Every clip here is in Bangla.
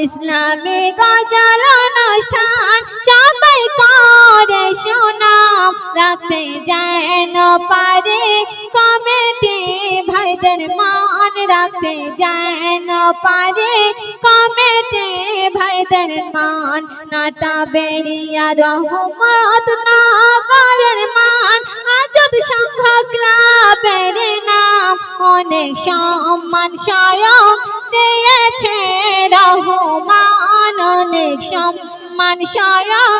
ইসলামী গজল অনুষ্ঠান সবাই করে সুনাম রাখতে যেন পারে কমিটি ভাইদের মান রাখতে যেন পারে কমিটি ভাইদের মান নাটা বেরিয়া রহমত নগরের মান আজাদ সংঘ ক্লাবের নাম অনেক সম্মান স্বয়ং দিয়েছে রহমান অনেক সম্মান স্বয়ং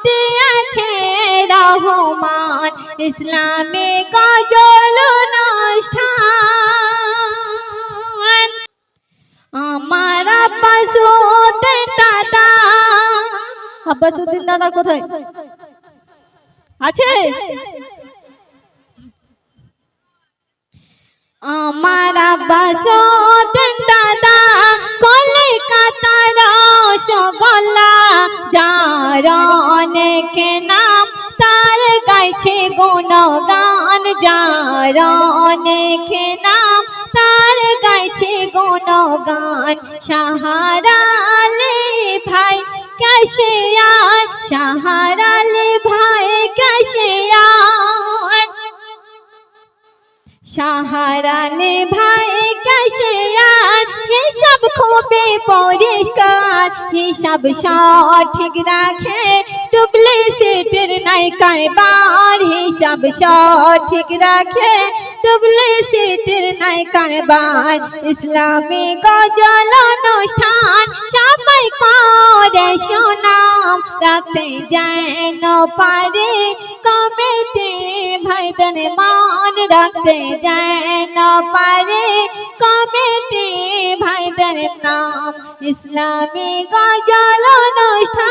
দিয়েছে রহমান ইসলামী গজল অনুষ্ঠান আমার আব্বাসুদ্দিন দাদা কোথায় আছে আমার আব্বাসুদ্দিন দাদা কলিকাতার রসগোল্লা যার অনেক নাম তার গাইছে গুণগান যার অনেক নাম তার গাইছে গুণগান শাহরালি ভাই कैसे यार शाहराली भाई कैसे यार शाहराली भाई कैसे यार हिसाब खूबे परिष्कार हिसाब सठिक राखे डुप्लिसिटिर नाई कारबार हिसाब सठिक राखे डुप्लिसिटिर नाई कारबार इस्लामी गजल অনুষ্ঠান সবাই করে সুনাম রাখতে যেন পারে কমিটি ভাইদের মান রাখতে যেন পারে কমিটি ভাইদের নাম ইসলামী গজল অনুষ্ঠান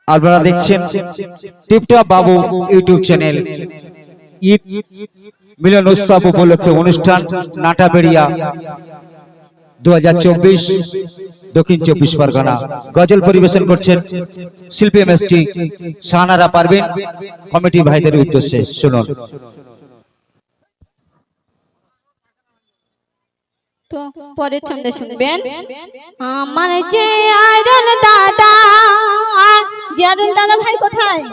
আপনারা দেখছেন টিপটপ বাবু ইউটিউব চ্যানেল ঈদ মিলন উৎসব উপলক্ষে অনুষ্ঠান নাটাবেড়িয়া 2024 দক্ষিণ 24 পরগনা গজল পরিবেশন করছেন শিল্পী এমএসটি শাহানারা পারবেন কমিটি ভাইদের উদ্দেশ্যে শুনুন। তো পরের ছন্দে শুনবেন আমার যে আয়রন দাদা জিয়ারুল দাদা ভাই কোথায়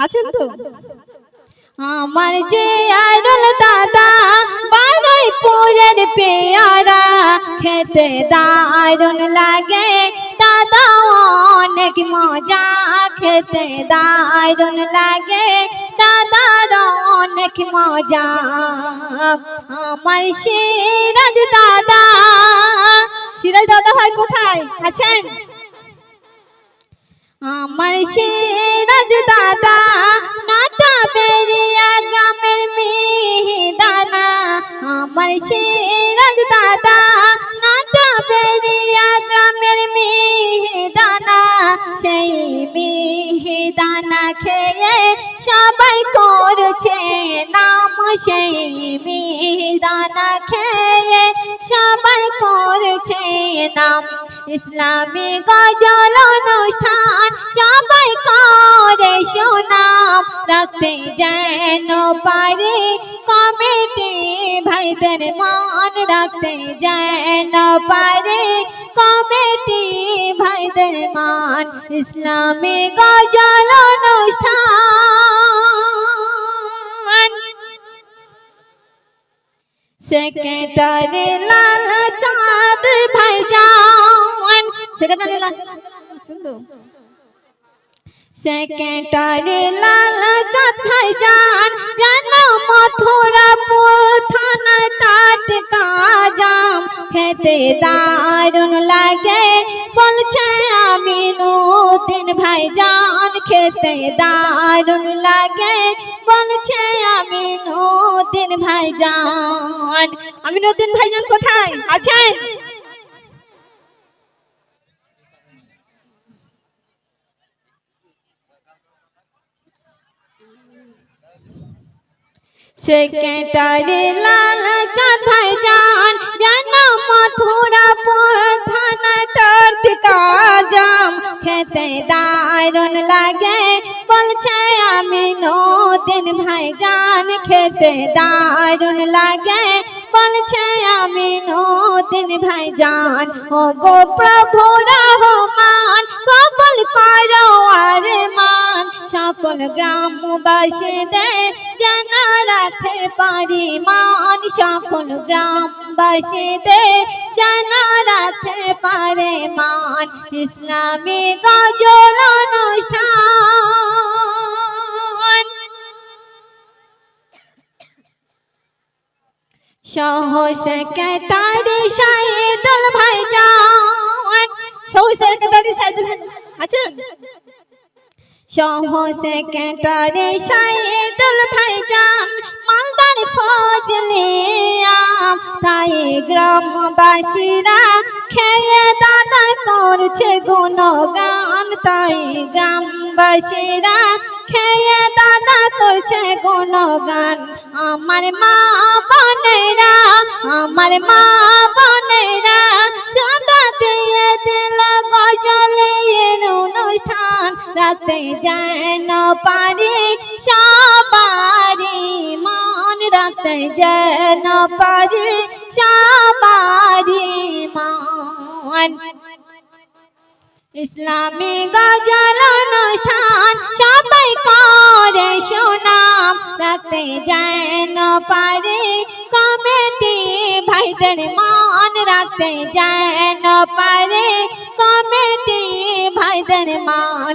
আছেন তো আমার যে আয়রন দাদা বারুইপুরের পেয়ারা খেতে দারুণ লাগে দাদা অনেক মজা খেতে দারুণ লাগে দাদার অনেক মজা আমার সিরাজ দাদা ভাই কোথায় আছেন আমার সিরাজ দাদা নাটাবেড়িয়া গ্রামের মিহিদানা আমার সিরাজ দাদা নাটাবেড়িয়া গ্রামের মিহিদানা সেই মিহিদানা খেয়ে সবাই করছে নাম সেই মিহিদানা খেয়ে সবাই করছে নাম ইসলামী গজল অনুষ্ঠান সবাই করে সুনাম রাখতে যেন পারে কমিটি ভাইদের মান রাখতে যেন পারে কমিটি ভাইদের মান ইসলামী গজল অনুষ্ঠান সেক্রেটারি লাল চাঁদ ভাইজান সেক্রেটারি লাল সেক্রেটারি লাল চাঁদ ভাইজান জান মথুরাপুর থানা টাটকা জাম খেতে দারুণ লাগে বলছে আমিনুদ্দিন ভাইজান খেতে দারুণ লাগে বলছে আমিনুদ্দিন ভাইজান কোথায় আছেন সেক্রেটারি লাল চাঁদ ভাইজান জানা মথুরাপুর থানা টাটকা জাম খেতে দারুণ লাগে বলছে আমিনুদ্দিন ভাইজান খেতে দারুণ লাগে বলছে আমিনুদ্দিন ভাইজান ও গো প্রভু রহমান কবুল করো আরমান সকল গ্রামবাসীদের যেন রাখতে পারি মান সকল গ্রামবাসীদের যেন রাখতে পারে মান ইসলামী গজল অনুষ্ঠান সহ সেক্রেটারি শাহিদুল ভাইজান সহ সেক্রেটারি শাহিদুল আচ্ছা সহ সেক্রেটারি শাহিদুল ভাইজান মালদার ফজলিয়া তাই গ্রামবাসীরা খেয়ে দাদা করছে গুণগান তাই গ্রামবাসীরা খেয়ে দাদা করছে গুণগান আমার মা বোনেরা চাঁদা দিয়ে দিল গজলের অনুষ্ঠান রাখতে যেন পারি সবারি মান রাখতে যেন পারি সবারি মান ইসলামী গজল অনুষ্ঠান সবাই করে সুনাম রাখতে যেন পারে কমিটি ভাইদের মান রাখতে যেন পারে কমিটি ভাইদের মান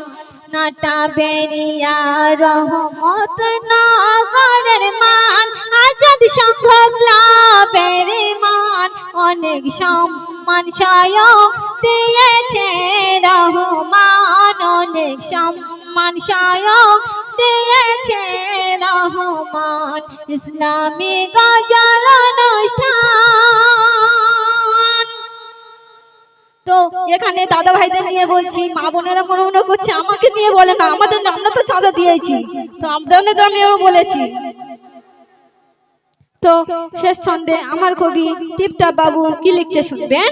নাটা বেরিয়া রহমত নগরের মান আজাদ সংঘ ক্লাবের মান অনেক সম্মান স্বয়ং দিয়েছে রহমান অনেক সম্মান স্বয়ং দিয়েছে রহমান ইসলামী গজল অনুষ্ঠান তো এখানে দাদা ভাইদের নিয়ে বলছি মা বোনেরা মনে মনে করছে আমাকে নিয়ে বলে না আমাদের আমরা তো চাঁদা দিয়েছি তো আপনাদের তো আমিও বলেছি তো শেষ ছন্দে আমার কবি টিপটপ বাবু কি লিখছে শুনবেন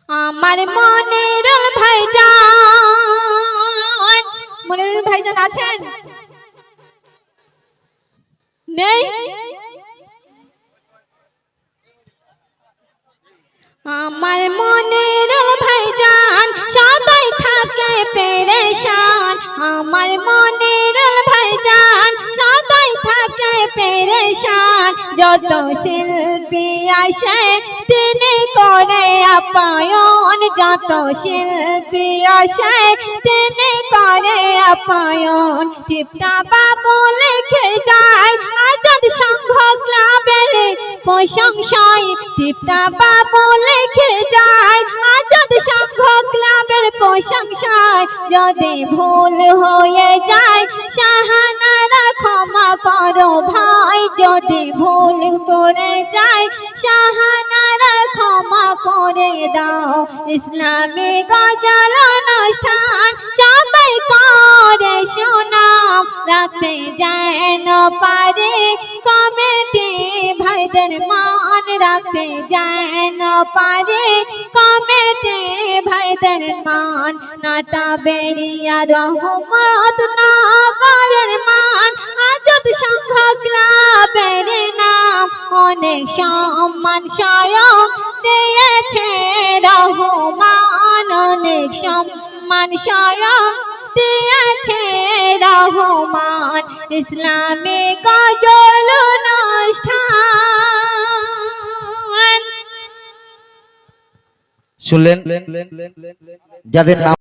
আমার মনিরুল ভাইজান আছেন নেই আমার মনিরুল ভাইজান সদাই থাকে পেরেশান আমার মনিরুল ভাইজান সদাই থাকে পেরেশান যত শিল্পী আসে তিনি করে আপ্যায়ন যত শিল্পী আসে তিনি করে আপ্যায়ন টিপটপ বাবু লিখে যায় আজাদ সংঘ ক্লাবের প্রশংসায় টিপটপ বাবু লিখে যায় আজাদ সংঘ ক্লাবের প্রশংসায় যদি ভুল হয়ে যায় শাহানারা ক্ষমা করো ভাই যদি ভুল করে যায় শাহানারা ক্ষমা করে দাও ইসলামী গজল অনুষ্ঠান সবাই করে সুনাম রাখতে যেন পারে কমিটি ভাইদের মান রাখতে যেন পারে কমিটি ভাইদের মান নাটা বেরিয়া রহমত নগরের মান আজাদ সংঘ ক্লাবের নাম অনেক সম্মান স্বয়ং দিয়েছে রহমান অনেক সম্মান স্বয়ং দিয়েছে রহমান ইসলামী গজল অনুষ্ঠান শুনলেন যাদের নাম